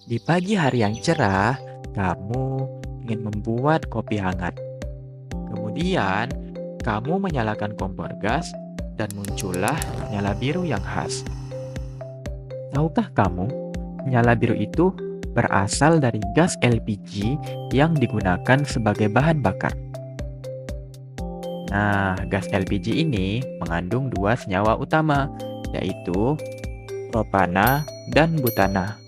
Di pagi hari yang cerah, kamu ingin membuat kopi hangat. Kemudian, kamu menyalakan kompor gas dan muncullah nyala biru yang khas. Tahukah kamu, nyala biru itu berasal dari gas LPG yang digunakan sebagai bahan bakar. Nah, gas LPG ini mengandung dua senyawa utama, yaitu propana dan butana.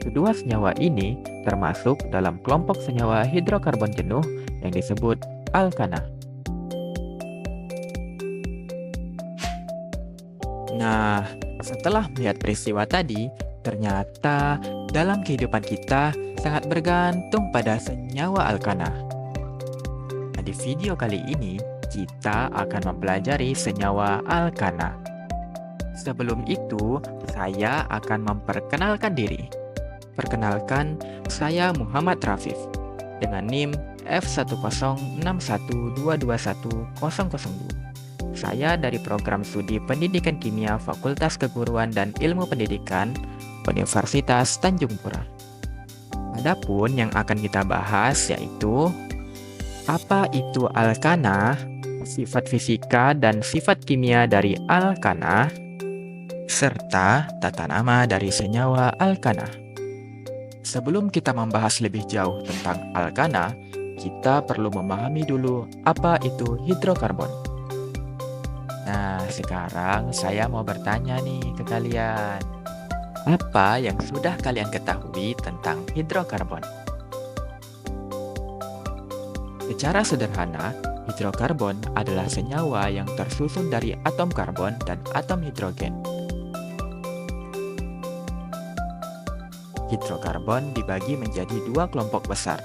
Kedua senyawa ini termasuk dalam kelompok senyawa hidrokarbon jenuh yang disebut alkana. Nah, setelah melihat peristiwa tadi, ternyata dalam kehidupan kita sangat bergantung pada senyawa alkana. Nah, di video kali ini, kita akan mempelajari senyawa alkana. Sebelum itu, saya akan memperkenalkan diri. Perkenalkan, saya Muhammad Rafif dengan NIM F10612210002. Saya dari Program Studi Pendidikan Kimia Fakultas Keguruan dan Ilmu Pendidikan Universitas Tanjung Pura. Adapun yang akan kita bahas yaitu apa itu alkana, sifat fisika dan sifat kimia dari alkana, serta tata nama dari senyawa alkana. Sebelum kita membahas lebih jauh tentang alkana, kita perlu memahami dulu apa itu hidrokarbon. Nah, sekarang saya mau bertanya nih ke kalian. Apa yang sudah kalian ketahui tentang hidrokarbon? Secara sederhana, hidrokarbon adalah senyawa yang tersusun dari atom karbon dan atom hidrogen. Hidrokarbon dibagi menjadi dua kelompok besar.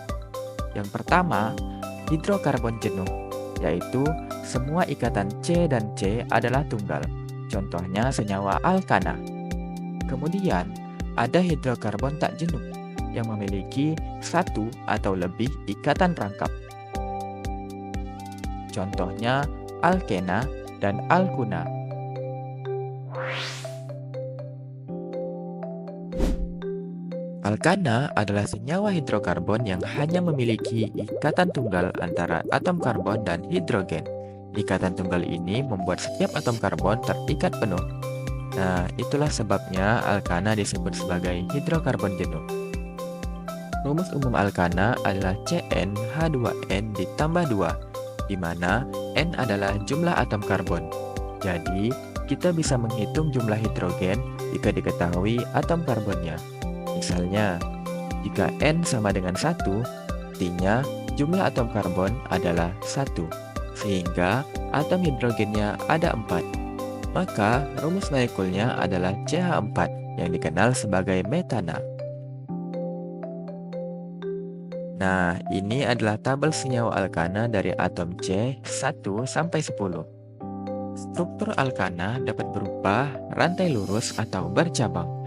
Yang pertama, hidrokarbon jenuh, yaitu semua ikatan C dan C adalah tunggal. Contohnya senyawa alkana. Kemudian, ada hidrokarbon tak jenuh yang memiliki satu atau lebih ikatan rangkap. Contohnya alkena dan alkuna. Alkana adalah senyawa hidrokarbon yang hanya memiliki ikatan tunggal antara atom karbon dan hidrogen. Ikatan tunggal ini membuat setiap atom karbon terikat penuh. Nah, itulah sebabnya alkana disebut sebagai hidrokarbon jenuh. Rumus umum alkana adalah CnH2n ditambah 2, di mana N adalah jumlah atom karbon. Jadi, kita bisa menghitung jumlah hidrogen jika diketahui atom karbonnya. Misalnya, jika N sama dengan 1, artinya jumlah atom karbon adalah 1, sehingga atom hidrogennya ada 4. Maka, rumus molekulnya adalah CH4 yang dikenal sebagai metana. Nah, ini adalah tabel senyawa alkana dari atom C 1 sampai 10. Struktur alkana dapat berupa rantai lurus atau bercabang.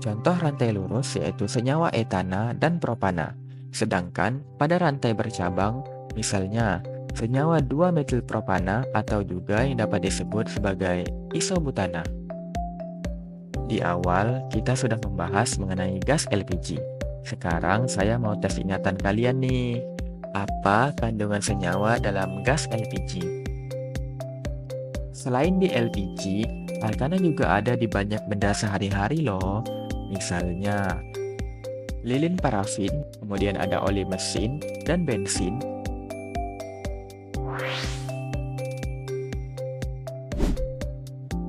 Contoh rantai lurus yaitu senyawa etana dan propana. Sedangkan pada rantai bercabang, misalnya senyawa 2-metilpropana atau juga yang dapat disebut sebagai isobutana. Di awal, kita sudah membahas mengenai gas LPG. Sekarang saya mau tes ingatan kalian nih. Apa kandungan senyawa dalam gas LPG? Selain di LPG, alkana juga ada di banyak benda sehari-hari loh. Misalnya, lilin parafin, kemudian ada oli mesin, dan bensin.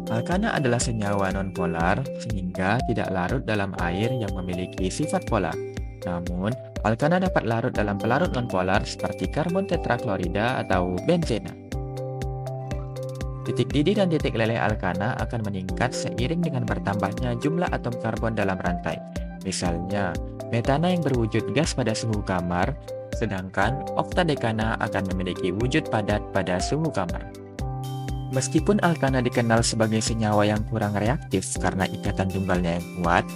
Alkana adalah senyawa nonpolar sehingga tidak larut dalam air yang memiliki sifat polar. Namun, alkana dapat larut dalam pelarut nonpolar seperti karbon tetraklorida atau benzena. Titik didih dan titik leleh alkana akan meningkat seiring dengan bertambahnya jumlah atom karbon dalam rantai. Misalnya, metana yang berwujud gas pada suhu kamar, sedangkan oktadekana akan memiliki wujud padat pada suhu kamar. Meskipun alkana dikenal sebagai senyawa yang kurang reaktif karena ikatan tunggalnya yang kuat,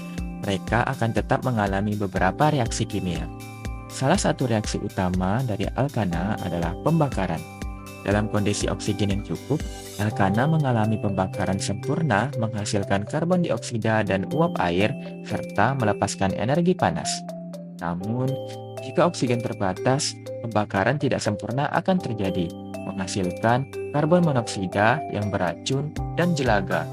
mereka akan tetap mengalami beberapa reaksi kimia. Salah satu reaksi utama dari alkana adalah pembakaran. Dalam kondisi oksigen yang cukup, alkana mengalami pembakaran sempurna menghasilkan karbon dioksida dan uap air serta melepaskan energi panas. Namun, jika oksigen terbatas, pembakaran tidak sempurna akan terjadi, menghasilkan karbon monoksida yang beracun dan jelaga.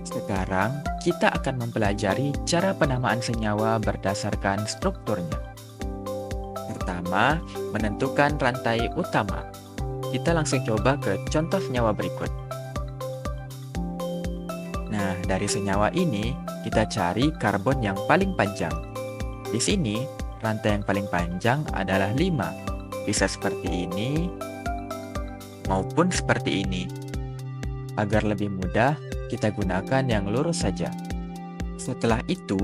Sekarang, kita akan mempelajari cara penamaan senyawa berdasarkan strukturnya. Pertama, menentukan rantai utama. Kita langsung coba ke contoh senyawa berikut. Nah, dari senyawa ini, kita cari karbon yang paling panjang. Di sini, rantai yang paling panjang adalah 5. Bisa seperti ini, maupun seperti ini. Agar lebih mudah, kita gunakan yang lurus saja. Setelah itu,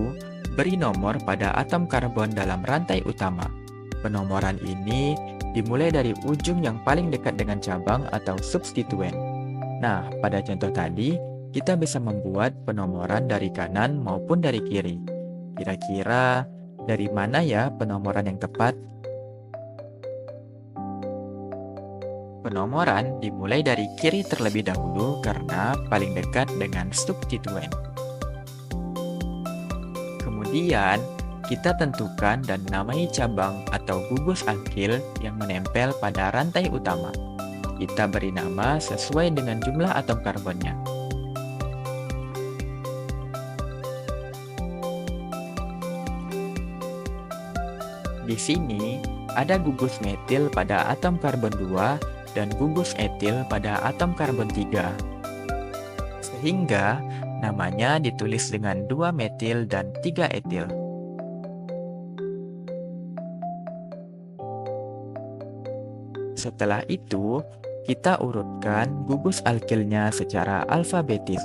beri nomor pada atom karbon dalam rantai utama. Penomoran ini dimulai dari ujung yang paling dekat dengan cabang atau substituen. Nah, pada contoh tadi, kita bisa membuat penomoran dari kanan maupun dari kiri. Kira-kira dari mana ya penomoran yang tepat? Penomoran dimulai dari kiri terlebih dahulu karena paling dekat dengan substituen. Kemudian, kita tentukan dan namai cabang atau gugus alkil yang menempel pada rantai utama. Kita beri nama sesuai dengan jumlah atom karbonnya. Di sini, ada gugus metil pada atom karbon 2 dan gugus etil pada atom karbon 3. Sehingga, namanya ditulis dengan 2 metil dan 3 etil. Setelah itu, kita urutkan gugus alkilnya secara alfabetis,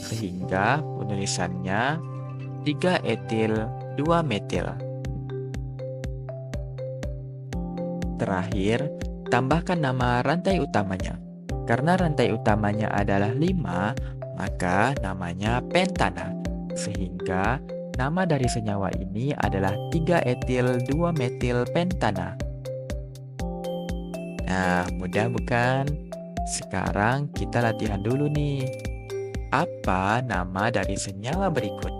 sehingga penulisannya 3 etil 2 metil. Terakhir, tambahkan nama rantai utamanya. Karena rantai utamanya adalah 5, maka namanya pentana, sehingga nama dari senyawa ini adalah 3 etil 2 metil pentana. Nah, mudah bukan? Sekarang kita latihan dulu nih. Apa nama dari senyawa berikut?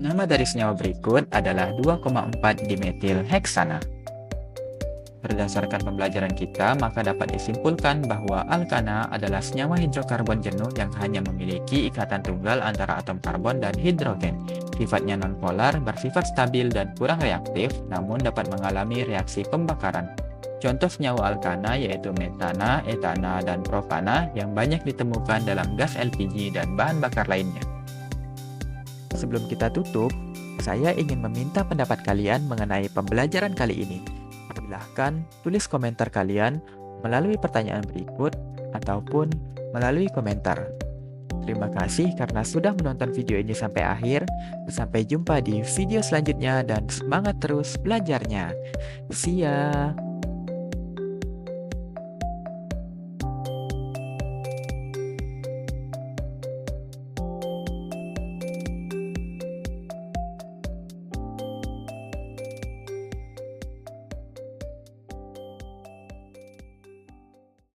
Nama dari senyawa berikut adalah 2,4 dimetil heksana. Berdasarkan pembelajaran kita, maka dapat disimpulkan bahwa alkana adalah senyawa hidrokarbon jenuh yang hanya memiliki ikatan tunggal antara atom karbon dan hidrogen. Sifatnya nonpolar, bersifat stabil dan kurang reaktif, namun dapat mengalami reaksi pembakaran. Contoh senyawa alkana yaitu metana, etana, dan propana yang banyak ditemukan dalam gas LPG dan bahan bakar lainnya. Sebelum kita tutup, saya ingin meminta pendapat kalian mengenai pembelajaran kali ini. Silahkan tulis komentar kalian melalui pertanyaan berikut ataupun melalui komentar. Terima kasih karena sudah menonton video ini sampai akhir. Sampai jumpa di video selanjutnya dan semangat terus belajarnya. See ya!